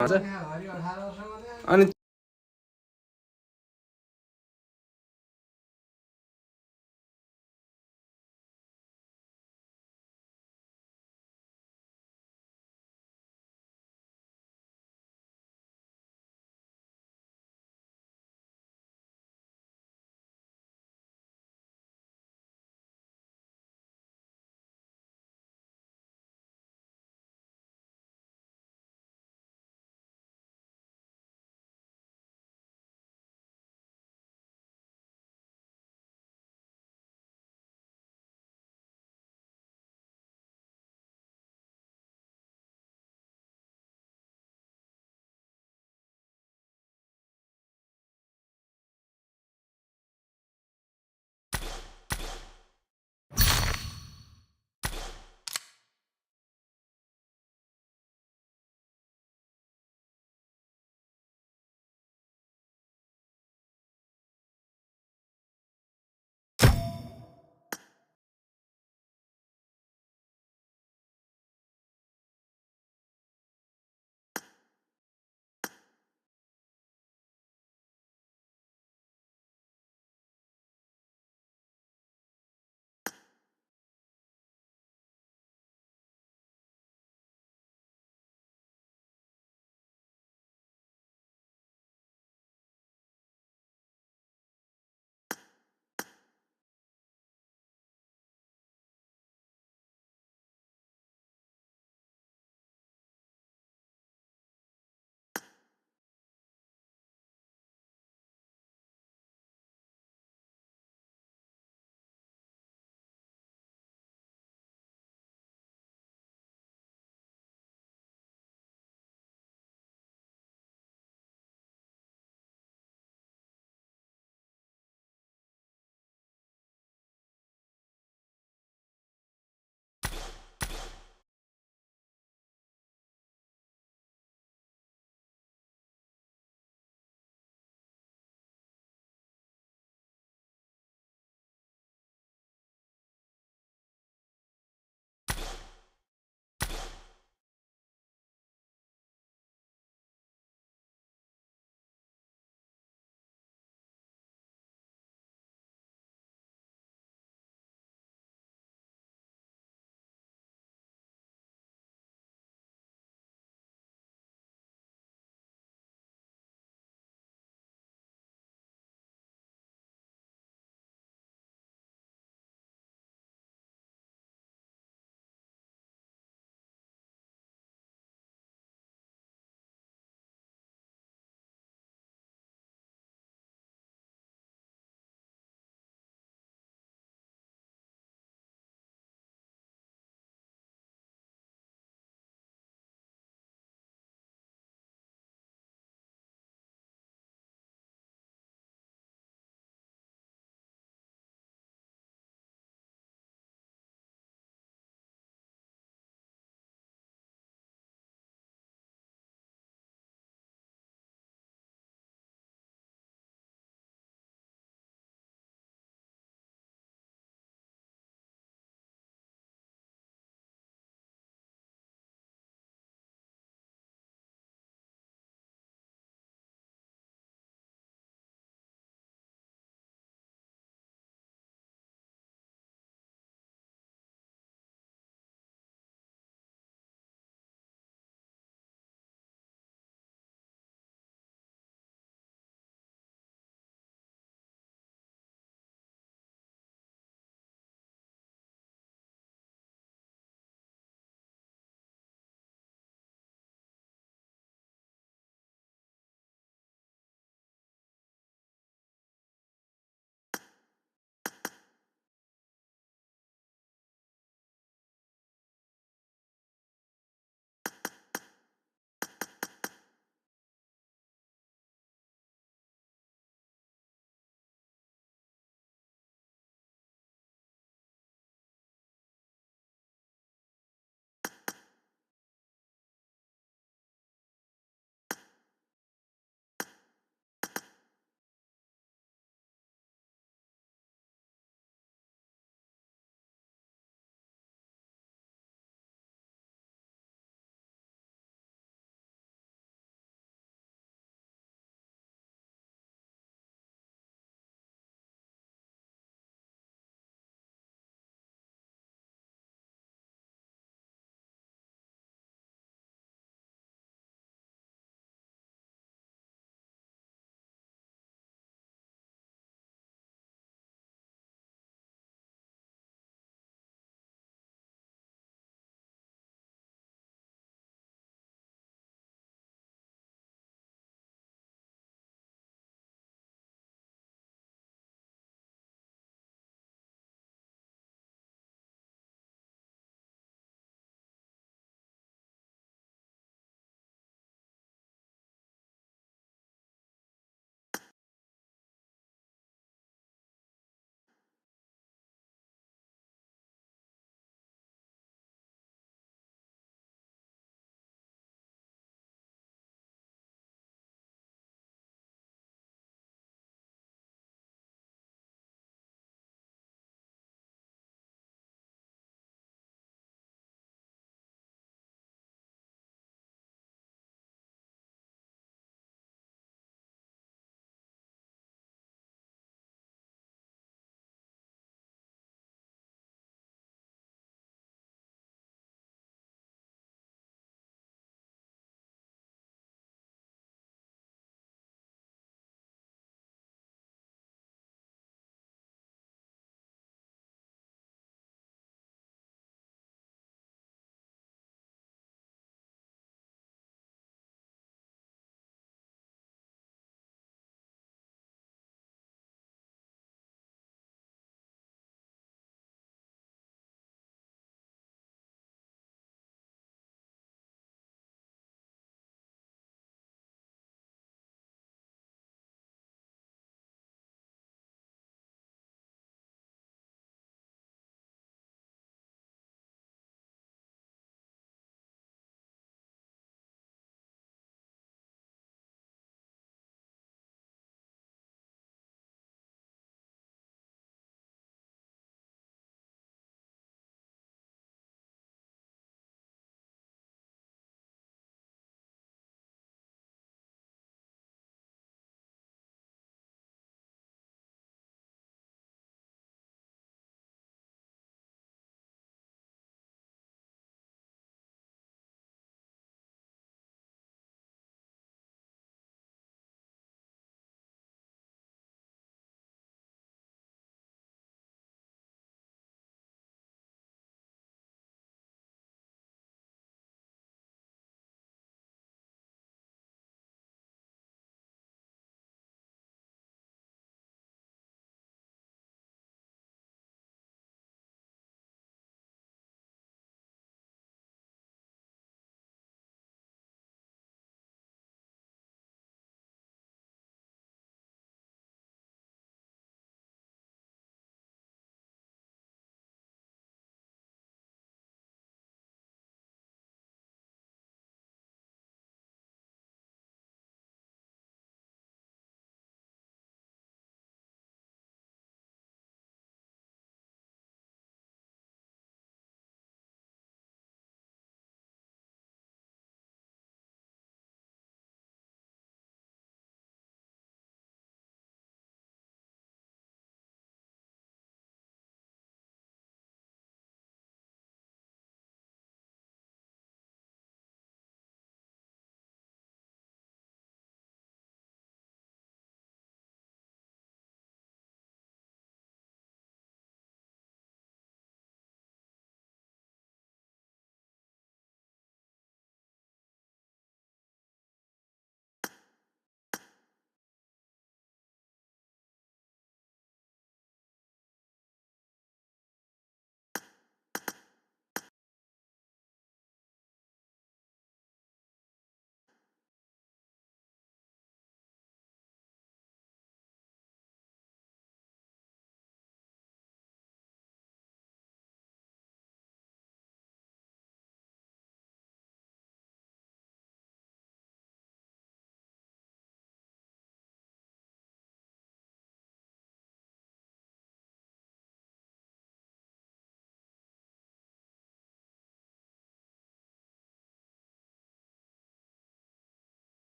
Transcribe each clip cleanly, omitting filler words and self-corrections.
अनि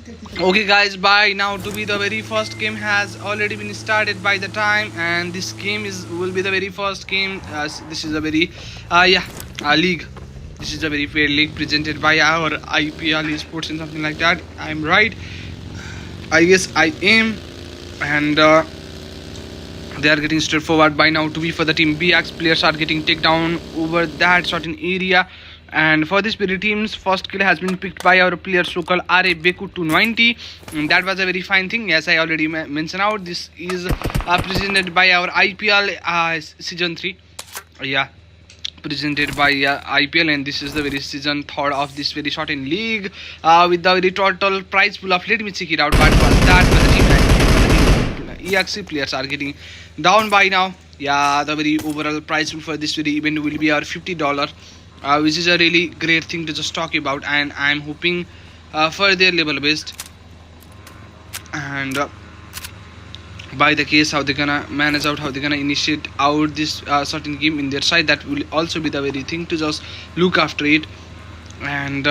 Okay guys, by now to be the very first game has already been started by the time, and this game is will be the very first game. This is a very league. This is a very fair league presented by our IPL esports and something like that. I'm right. I guess I am, and they are getting straightforward by now to be for the team BX. Players are getting taken down over that certain area. And for this very team's first kill has been picked by our player so called RA Beku 290. And that was a very fine thing. Yes, I already mentioned out. This is presented by our IPL season 3. Yeah, presented by IPL, and this is the very season third of this very short in league with the very total prize pool of, let me check it out, but for that for the team EXE players are getting down by now. Yeah, the very overall prize pool for this very event will be our $50, which is a really great thing to just talk about, and I'm hoping for their level best. And by the case how they're gonna manage out, how they're gonna initiate out this certain game in their side, that will also be the very thing to just look after it. And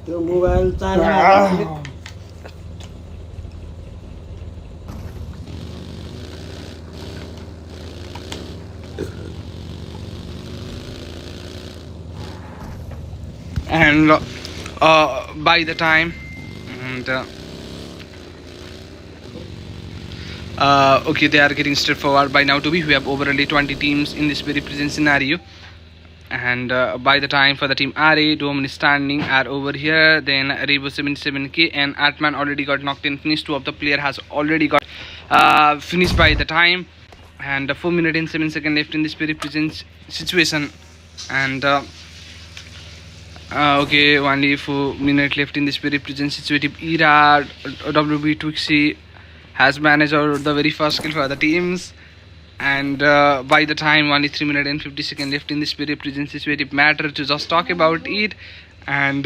तो mobile charge and by the time, and okay, they are getting straightforward by now to be. We have overly 20 teams in this very present scenario. And by the time for the team RA, Dome is standing are over here. Then Rebo 77k and Atman already got knocked in, finished. Two of the player has already got finished by the time, and 4 minutes and 7 seconds left in this very present situation. And okay, only 4 minutes left in this very present situation. Era WB Twixie has managed out the very first kill for the teams. And by the time only 3 minutes and 50 seconds left in this very present situative matter to just talk about it. And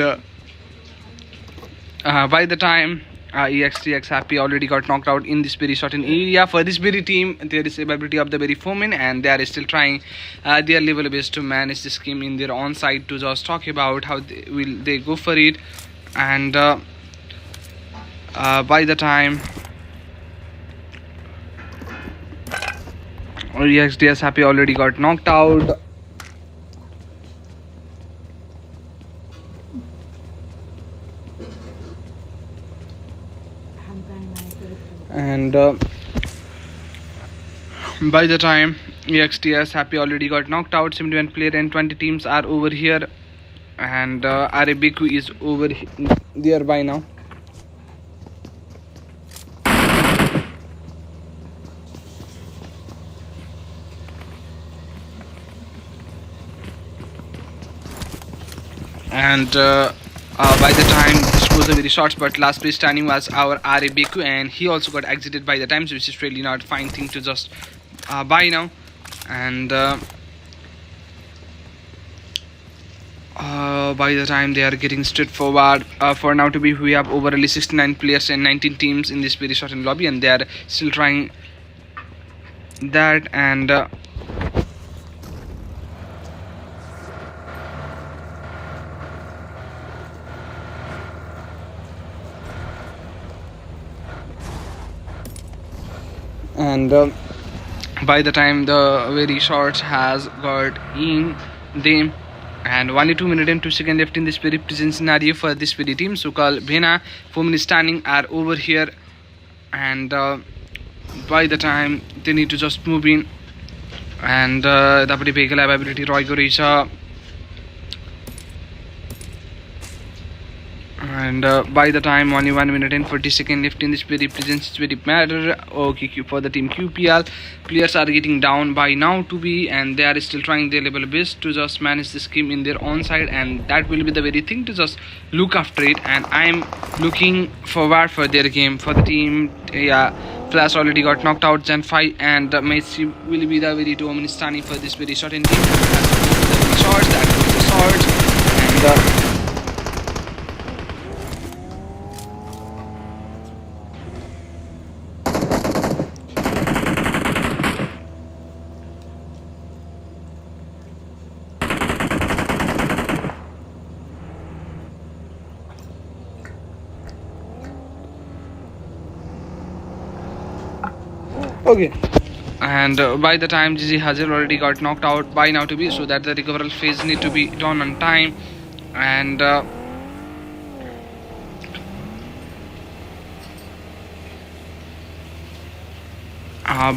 by the time EXTX Happy already got knocked out in this very certain area. For this very team, there is ability of the very foreman, and they are still trying their level best to manage this game in their own side to just talk about how they go for it. And by the time EXDS Happy already got knocked out. And by the time EXTS Happy already got knocked out, 71 player and 20 teams are over here. And Arabiku is over there by now. And by the time this was a very short, but last place standing was our Arabiku, and he also got exited by the time, so which is really not a fine thing to just buy now. And by the time they are getting straightforward for now to be, we have overly 69 players and 19 teams in this very short lobby, and they are still trying that. And by the time the very shorts has got in them, and only 2 minutes and 2 seconds left in this very present scenario for this very team. So called Bhena, 4 minutes standing are over here. And by the time they need to just move in, and the vehicle ability Roy Gorisha. And and by the time only 1 minute and 40 seconds left in this very presents it's very matter. Okay, for the team QPL, players are getting down by now to be, and they are still trying their level best to just manage this game in their own side, and that will be the very thing to just look after it. And I am looking forward for their game. For the team, Flash already got knocked out, Gen 5 and Messi will be the very dominant for this very short in team. The shots, that was the swords, and okay. And by the time Gigi Hazard already got knocked out by now to be, so that the recovery phase need to be done on time. And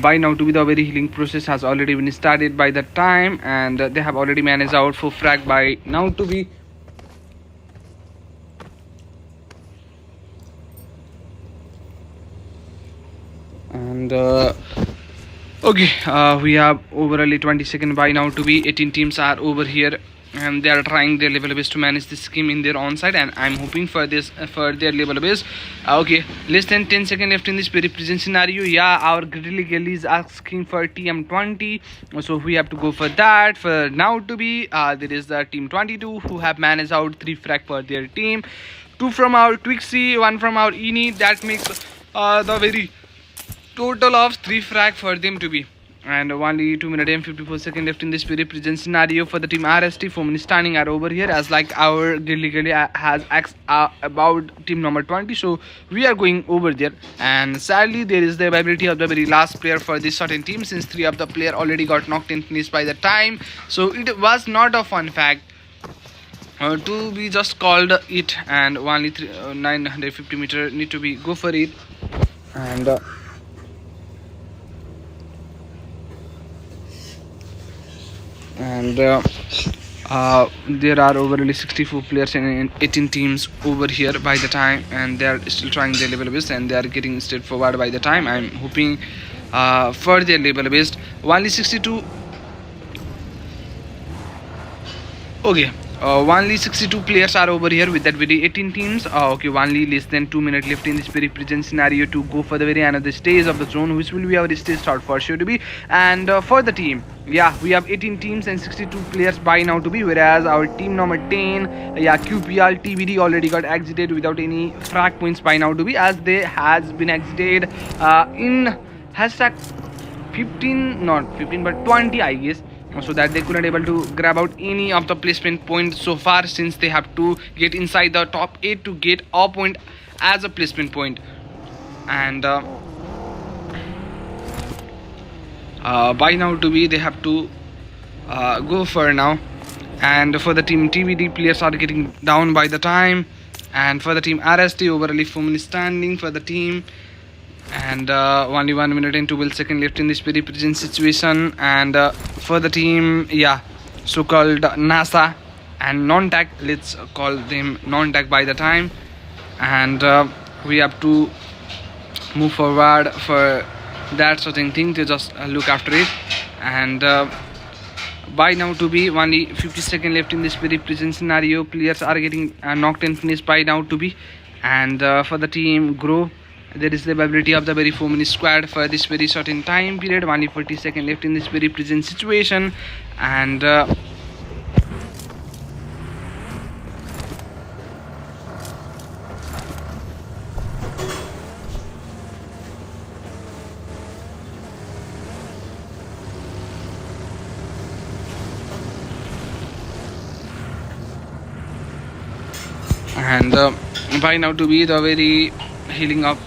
by now to be, the very healing process has already been started by that time, and they have already managed out for frag by now to be. And okay, we have overally 20 seconds by now to be. 18 teams are over here, and they are trying their level best to manage this game in their own side, and I'm hoping for this for their level best. Okay, less than 10 seconds left in this very present scenario. Yeah, our Grilly Gilly is asking for TM20, so we have to go for that. For now to be, there is the team 22 who have managed out 3 frag for their team, 2 from our Twixie, 1 from our Eni. That makes the very total of 3 frag for them to be. And only 2 minutes and 54 seconds left in this very present scenario. For the team RST, 4 minutes standing are over here, as like our Gilly Gilly has about team number 20, so we are going over there. And sadly, there is the availability of the very last player for this certain team, since 3 of the player already got knocked in finish by the time, so it was not a fun fact to be just called it. And only 950 meter need to be go for it. And there are overly 64 players in 18 teams over here by the time, and they are still trying their level best, and they are getting straightforward by the time. I'm hoping for their level best. Only 62. Okay, only 62 players are over here with that very 18 teams. Okay, only less than 2 minutes left in this very present scenario to go for the very another stage of the zone, which will be our stage start for sure to be. And for the team, yeah, we have 18 teams and 62 players by now to be, whereas our team number 10, yeah, QPL TBD already got exited without any frag points by now to be, as they has been exited in hashtag 15, not 15 but 20 I guess, so that they couldn't able to grab out any of the placement points so far, since they have to get inside the top 8 to get a point as a placement point. And by now to be, they have to go for now. And for the team TVD, players are getting down by the time. And for the team RST, overly 4 minutes standing for the team, and only 1 minute and 12 seconds left in this very present situation. And for the team, yeah, so called NASA and non-tag, let's call them non-tag by the time. And we have to move forward for that certain thing to just look after it. And by now to be, only 50 seconds left in this very present scenario. Players are getting knocked and finished by now to be. And for the team Grow, there is the ability of the very 4 minute squad for this very certain time period. Only 40 seconds left in this very present situation. And by now to be, the very healing up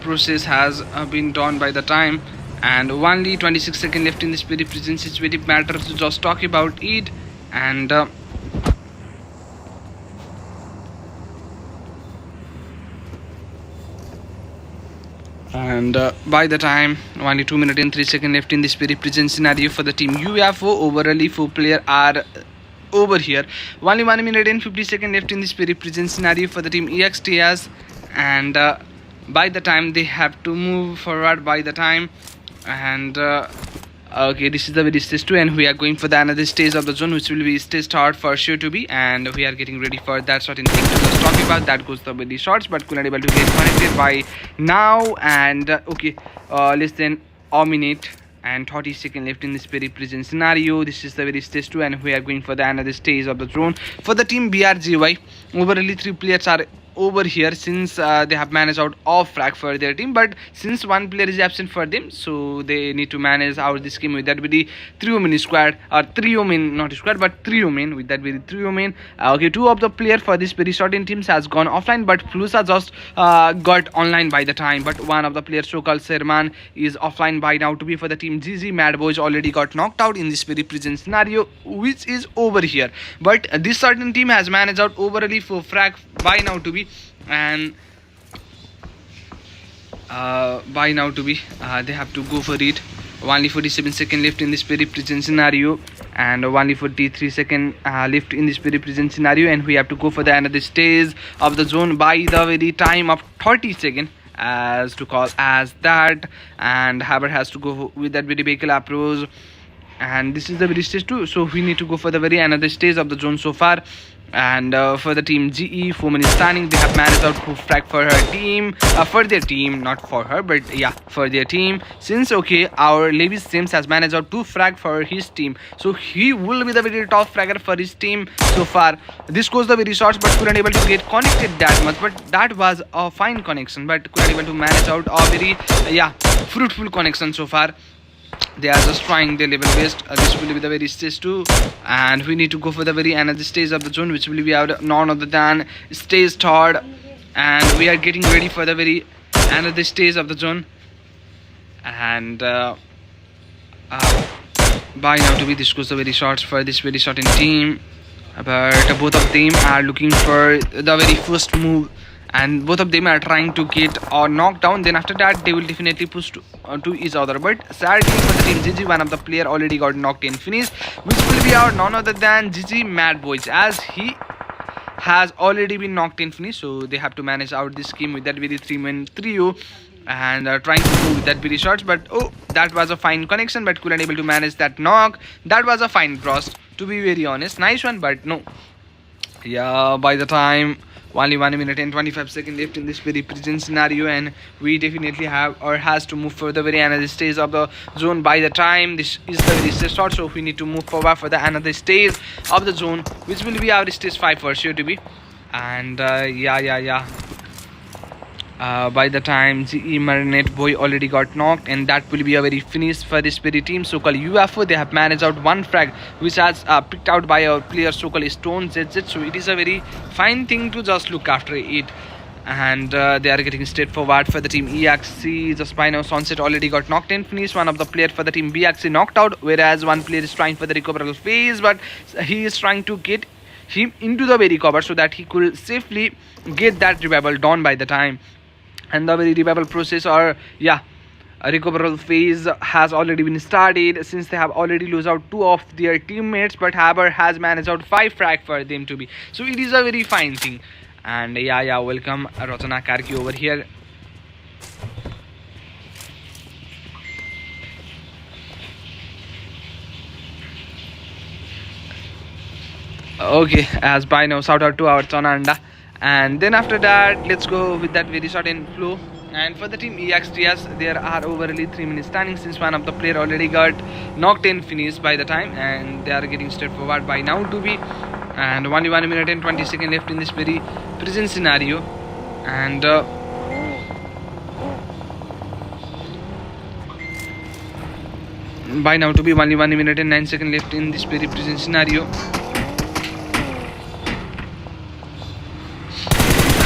process has been done by the time, and only 26 seconds left in this very present situative matter to just talk about it. And by the time, only 2 minutes and 3 seconds left in this very present scenario. For the team UFO, overally 4 players are over here. Only 1 minute and 50 seconds left in this very present scenario for the team EXTS, and by the time they have to move forward by the time, and okay, this is the very stage 2, and we are going for the another stage of the zone, which will be stage start for sure to be, and we are getting ready for that certain thing to just talking about. That goes the very shorts, but could not able to get connected by now, and okay, less than a minute and 30 seconds left in this very present scenario. This is the very stage 2, and we are going for the another stage of the zone for the team BRGY. Overall 3 players are over here, since they have managed out off frag for their team, but since one player is absent for them, so they need to manage out this game with that very trio main squad, or trio main, not squad but trio main, with that very trio main. Okay, 2 of the player for this very certain teams has gone offline, but Flusa just got online by the time, but one of the players, so called Serman, is offline by now to be for the team GG. Mad Boys already got knocked out in this very present scenario, which is over here, but this certain team has managed out overly for frag by now to be, and by now to be they have to go for it. Only 47 seconds left in this very present scenario, and only 43 seconds left in this very present scenario, and we have to go for the another stage of the zone by the very time of 30 seconds as to call as that, and Haber has to go with that very vehicle approach, and this is the very stage 2, so we need to go for the very another stage of the zone so far. And for the team GE, Foreman is standing. They have managed out to frag for her team, for their team, not for her, but yeah, for their team. Since okay, our Levis Sims has managed out to frag for his team, so he will be the very top fragger for his team so far. This goes the very shorts, but couldn't able to get connected that much, but that was a fine connection, but couldn't able to manage out a very yeah, fruitful connection so far. They are just trying their level best. This will be the very stage 2, and we need to go for the very another stage of the zone, which will be out none other than stage 3rd, and we are getting ready for the very another stage of the zone, and by now to be this goes the very shorts for this very certain team, but both of them are looking for the very first move, and both of them are trying to get a knockdown. Then after that they will definitely push to each other, but sadly for the team GG, one of the player already got knocked in finish, which will be out none other than GG Mad Boys, as he has already been knocked in finish, so they have to manage out this game with that very 3-man trio, and trying to go with that very shots, but oh, that was a fine connection, but couldn't able to manage that knock. That was a fine cross, to be very honest. Nice one, but no, yeah, by the time only 1 minute and 25 seconds left in this very present scenario, and we definitely have or has to move for the very another stage of the zone by the time this is the very stage short, so we need to move forward for the another stage of the zone, which will be our stage 5 for sure to be, and by the time GE Marinette Boy already got knocked, and that will be a very finish for this very team so called UFO. They have managed out one frag, which has picked out by our player so called Stone ZZ, so it is a very fine thing to just look after it, and they are getting straightforward for the team EXC. Just by now Sunset already got knocked in finish. One of the player for the team BXC knocked out, whereas one player is trying for the recoverable phase, but he is trying to get him into the very cover so that he could safely get that revival done by the time, and the very revival process, or yeah, a recoverable phase has already been started, since they have already lose out 2 of their teammates, but Haber has managed out 5 frag for them to be, so it is a very fine thing. And yeah, welcome Rotana Karki over here. Okay, as by now, shout out to our Tonanda. And then after that, let's go with that very certain flow. And for the team EXTS, there are overly 3 minutes standing, since one of the player already got knocked in finish by the time, and they are getting straightforward by now to be, and only 1 minute and 20 seconds left in this very present scenario, and by now to be only 1 minute and 9 seconds left in this very present scenario,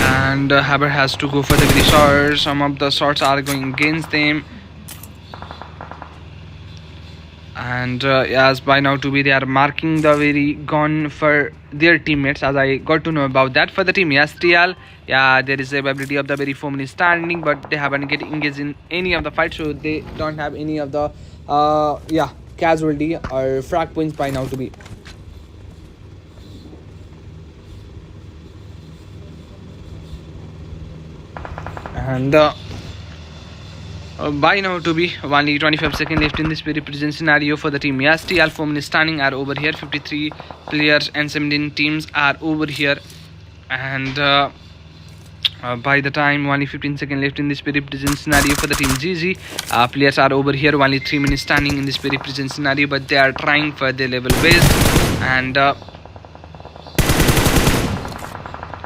and Haber has to go for the very shots. Some of the shots are going against them, and as by now to be they are marking the very gun for their teammates, as I got to know about that. For the team STL, yeah, there is a ability of the very 4 minutes standing, but they haven't get engaged in any of the fight, so they don't have any of the casualty or frag points by now to be. And by now to be only 25 seconds left in this very present scenario for the team. Yes, TL Foreman is standing are over here. 53 players and 17 teams are over here. And by the time only 15 seconds left in this very present scenario for the team GG. Players are over here. Only 3 minutes standing in this very present scenario, but they are trying for their level best. And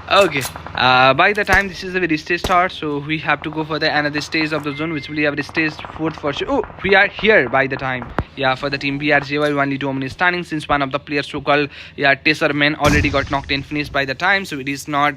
okay, by the time this is a very stage start, so we have to go for the another stage of the zone, which will be our stage 4th for sure. Oh, we are here by the time. Yeah, for the team BRJY only 2 minutes standing, since one of the players so called Tesserman already got knocked and finished by the time, so it is not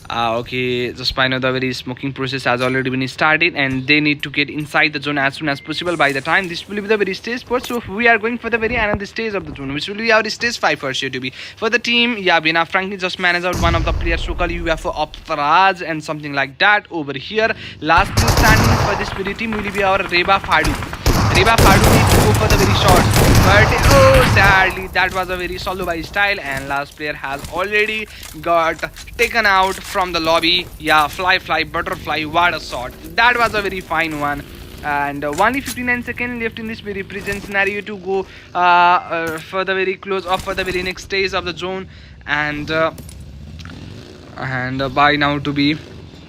okay, just by now the very smoking process has already been started, and they need to get inside the zone as soon as possible. By the time this will be the very stage 4, so we are going for the very another stage of the zone, which will be our stage 5 for sure to be. For the team, Bina Frankie just managed out one of the players so called UFO Optraj and something like that over here. Last two standing for this very team will be our Reba Fadu. Reba Fadu needs to go for the very short, but oh sadly that was a very solo by style, and last player has already got taken out from the lobby. Yeah, fly butterfly, what a shot. That was a very fine one. And only 59 seconds left in this very present scenario to go for the very close or for the very next stage of the zone. And by now to be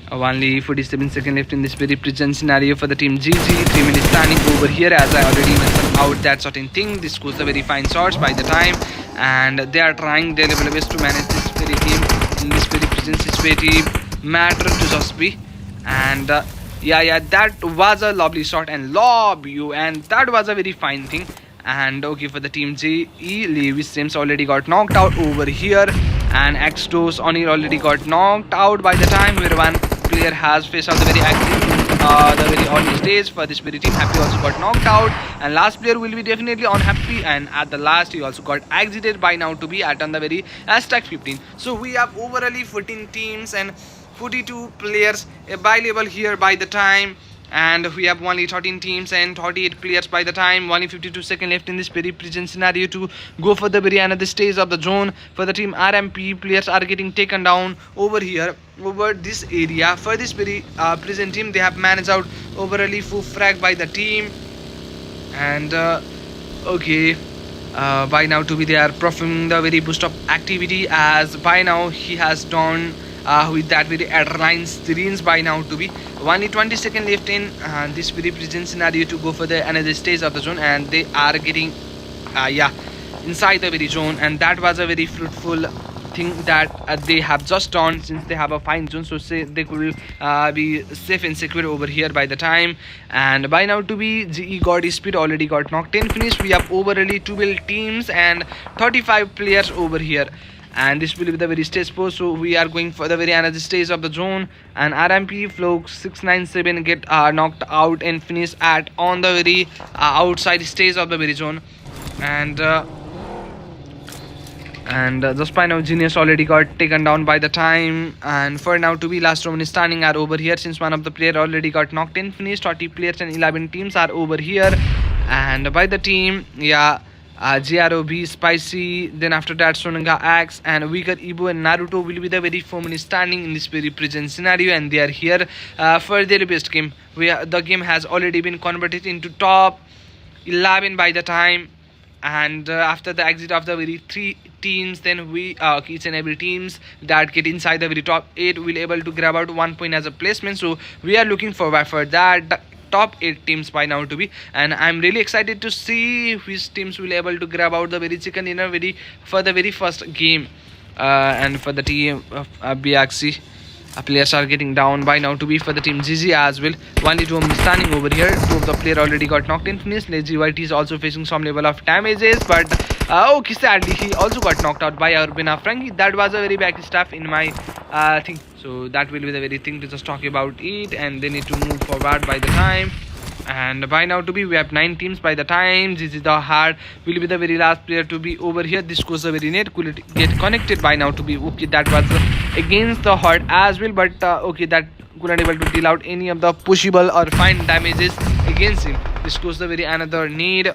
only 47 seconds left in this very present scenario for the team GG. 3 minutes standing over here, as I already mentioned out that certain thing. This goes the very fine shots by the time, and they are trying their level best to manage this very game in this very present situation matter to just be. And yeah, that was a lovely shot and lob you, and that was a very fine thing. And okay, for the team GE, Lewis Sims already got knocked out over here, and Xdos Onir already got knocked out by the time, where one player has faced out the very active the very early stage for this very team. Happy also got knocked out, and last player will be definitely unhappy, and at the last he also got exited by now to be at on the very stack 15. So we have overall 14 teams and 42 players available here by the time, and we have only 13 teams and 38 players by the time. Only 52 seconds left in this very present scenario to go for the very another stage of the zone. For the team RMP, players are getting taken down over here, over this area. For this very present team, they have managed out overall 4 frag by the team. And okay, by now to be they are performing the very boost up activity, as by now he has done with that very adrenaline screens by now to be. Only 20 seconds left in this very present scenario to go for the another stage of the zone, and they are getting inside the very zone, and that was a very fruitful thing that they have just done, since they have a fine zone, so say they could be safe and secure over here by the time. And by now to be GE God Speed already got knocked in finished. We have overall 12 teams and 35 players over here, and this will be the very stage 4, so we are going for the very another stage of the zone. And RMP Flow 697 get knocked out and finish at on the very outside stage of the very zone. And just by now Genius already got taken down by the time, and for now to be last Roman is standing are over here, since one of the player already got knocked in finished. 40 players and 11 teams are over here, and by the team GROB, Spicy, then after that Sonanga Axe and Weaker Ibu and Naruto will be the very 4 minutes standing in this very present scenario, and they are here for their best game. The game has already been converted into top 11 by the time, and after the exit of the very 3 teams, then we each and every teams that get inside the very top 8 will able to grab out 1 point as a placement. So we are looking forward for that top 8 teams by now to be, and I'm really excited to see which teams will able to grab out the very chicken dinner for the very first game. And for the team of BXC, players are getting down by now to be for the team GG as well. Only 2 standing over here. 2 of the player already got knocked in finished. Lazy White is also facing some level of damages, but okay, sadly he also got knocked out by Urbina Frankie. That was a very bad stuff in my thing, so that will be the very thing to just talk about it, and they need to move forward by the time. And by now to be we have 9 teams by the time. GG the Hard will be the very last player to be over here. This goes the very net could get connected by now to be. Okay, that was against the Hard as well, but okay, that could not able to deal out any of the pushable or fine damages against him. This goes the very another need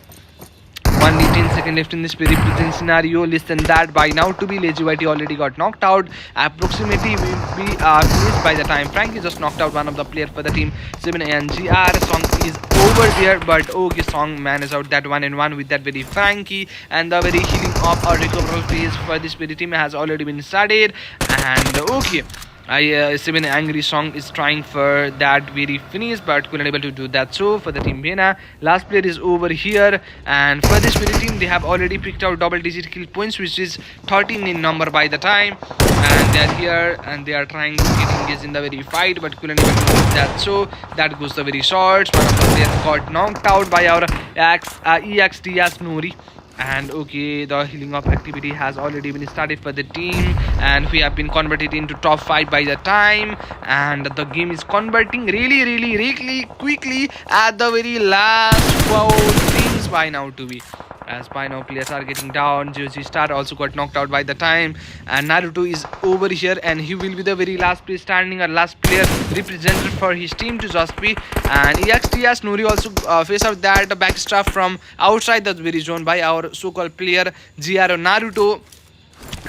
only 10 seconds left in this very present scenario. Listen that by now to be Lazy Whitey already got knocked out. Approximately will be finished by the time Frankie just knocked out one of the player for the team 7 and GR. Song is over there, but okay, Song managed out that 1-1 with that very Frankie, and the very healing of our recoverable phase for this very team has already been started. And okay, I 7 angry Song is trying for that very finish, but couldn't able to do that. So for the team Bena, last player is over here, and for this very team they have already picked out double digit kill points, which is 13 in number by the time, and they are here and they are trying to get engaged in the very fight, but couldn't able to do that. So that goes the very shots. One of the players got knocked out by our EXTS Nori. And okay, the healing up activity has already been started for the team, and we have been converted into top 5 by the time, and the game is converting really quickly at the very last 4 teams by now to be. As by now players are getting down. Joji Star also got knocked out by the time, and Naruto is over here, and he will be the very last player standing, or last player represented for his team to just be. And EXTS Nuri also face out that backstab from outside the very zone by our so-called player GR Naruto,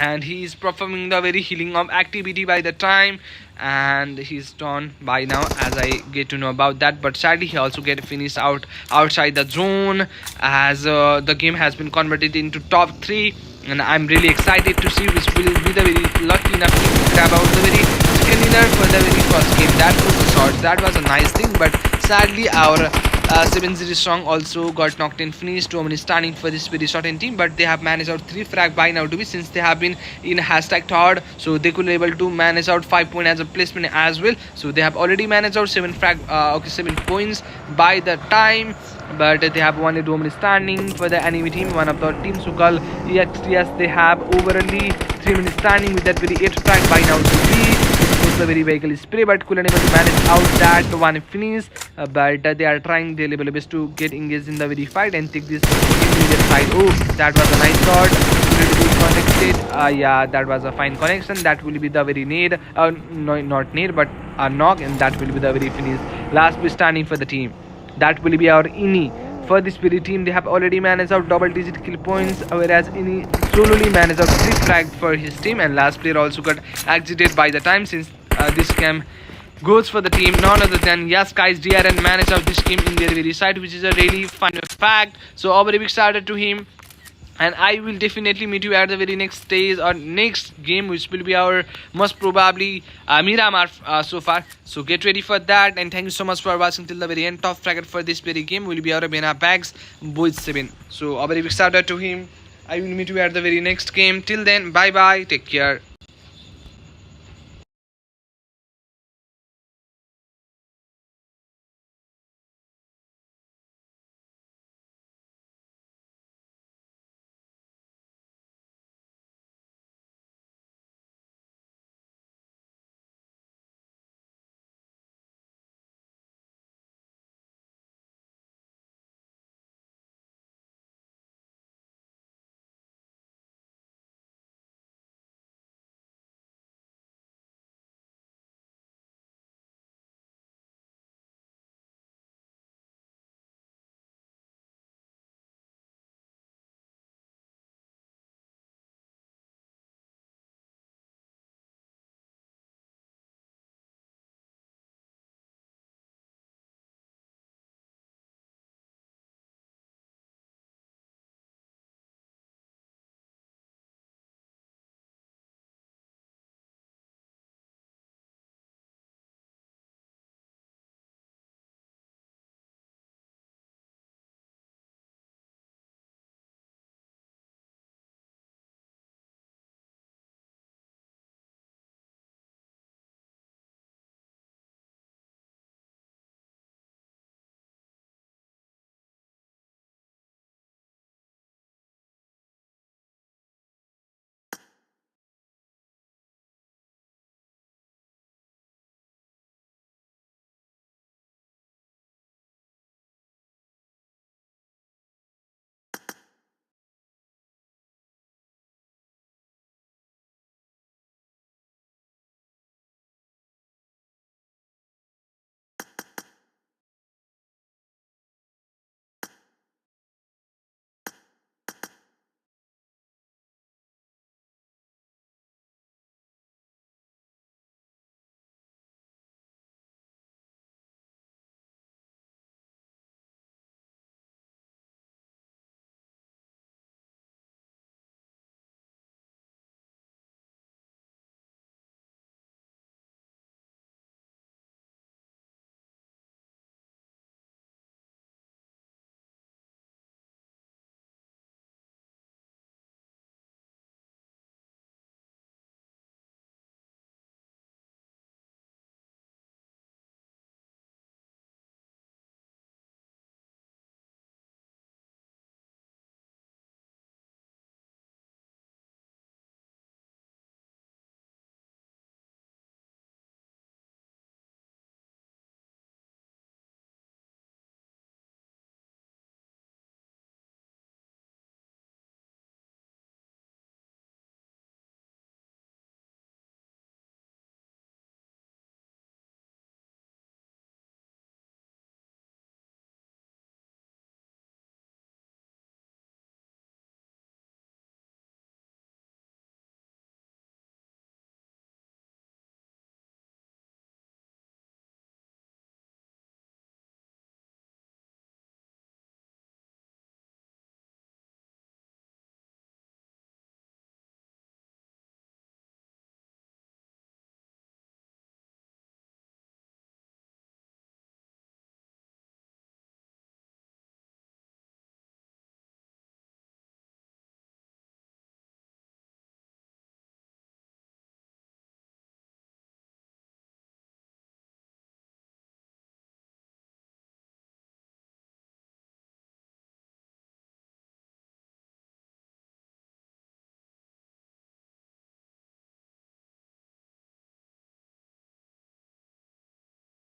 and he is performing the very healing of activity by the time, and he's done by now as I get to know about that. But sadly he also get finished out outside the zone, as the game has been converted into top 3, and I'm really excited to see which will be the very lucky enough to grab out the very chicken dinner for the very first game. That was the shot, that was a nice thing, but sadly our 7-0 Song also got knocked in finish. 2 minutes standing for this very short team, but they have managed out 3 frag by now to be, since they have been in hashtag third, so they could be able to manage out 5 points as a placement as well. So they have already managed out 7 points by the time, but they have only 2 minutes standing for the enemy team. One of the teams who call EXTS, they have overly 3 minutes standing with that very 8 frag by now to be. The very vehicle spray, but couldn't able to manage out that one finish, but they are trying their level best to get engaged in the very fight and take this immediate side. Oh, that was a nice shot, connected. Yeah, that was a fine connection. That will be the very need, no, not need, but a knock, and that will be the very finish. Last be standing for the team, that will be our Ini. For this very team, they have already managed out double digit kill points, whereas Ini solely managed out 3 frag for his team, and last player also got exited by the time, since this game goes for the team none other than Yes Guys DRN managed out this game in their very side, which is a really fun fact. So a very big shout out to him, and I will definitely meet you at the very next stage or next game, which will be our most probably Miramar so far. So get ready for that, and thank you so much for watching till the very end. Top fragger for this very game will be our Bena Bags Boys 7. So a very big shout out to him. I will meet you at the very next game. Till then, bye bye, take care.